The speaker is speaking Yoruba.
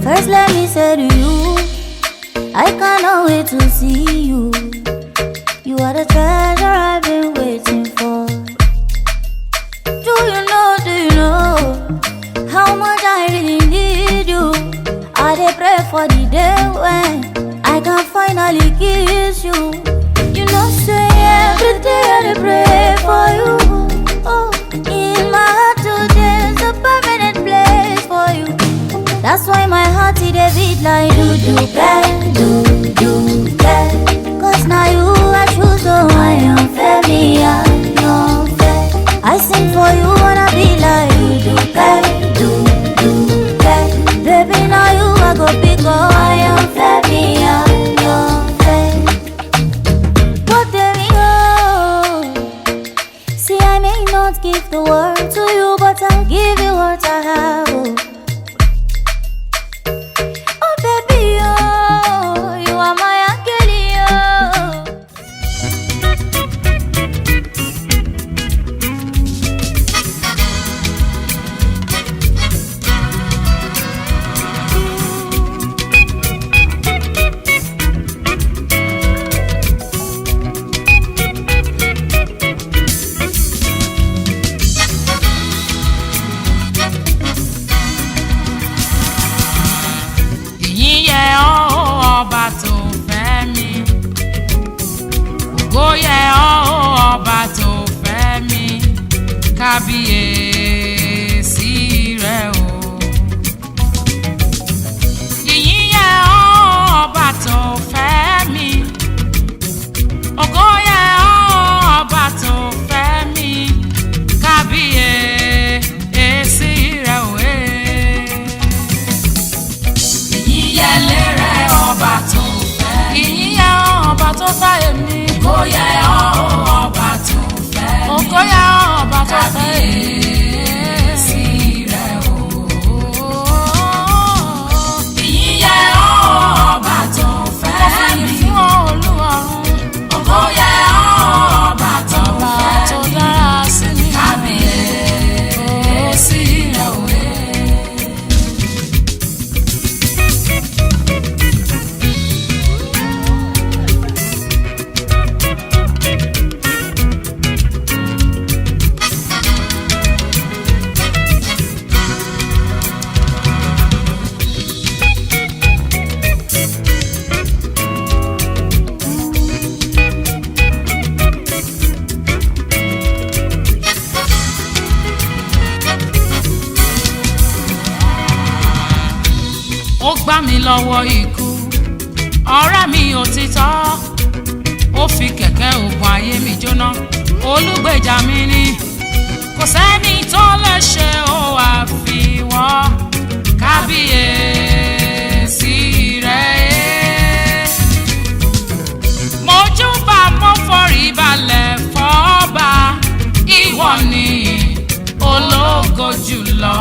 First let me say to you, I cannot wait to see you. You are the treasure I've been waiting for. Do you know how much I really need you? I dey pray for the day when I can finally kiss you. You know say every day I dey pray for you. Oh, in my heart today's a permanent place for you. That's why my heart it dey beat like do. Cause now you I choose, so I am fair, me I am fair. I sing for you wanna be like do. Baby now you I go pick up, I am fair, me I am fair. But there we go. See I may not give the world to you, but I'll give you what I have. Oh baby, oh, you are my angel, oh. Kábíyèsí rẹ o. Ìyìn yẹ ọba tó fẹ́ mi. Ògo yẹ ọba tó fẹ́ mi. Kábíyèsí rẹ o. Ìyìn yẹ lérè ọba tó fẹ́ mi. Ìyìn yẹ ọba tó fẹ́ mi. Ògo yẹ ọba tó fẹ́ mi. Ògo yẹ ọba tó fẹ́ mi. Ó gbà mí lọ́wọ́ ikú, ọ̀rẹ́ mi òtítọ́. Ó fi kẹ̀kẹ́ ògùn ayé mi jóná, olùgbèjà mi ni. Kò sẹ́ni tó lè ṣe ó àfiwọ́. Kábíyèsí rẹ̀. Mojúbà mo forí balẹ̀ fọ́ba, ìwọ ni ológo jùlọ.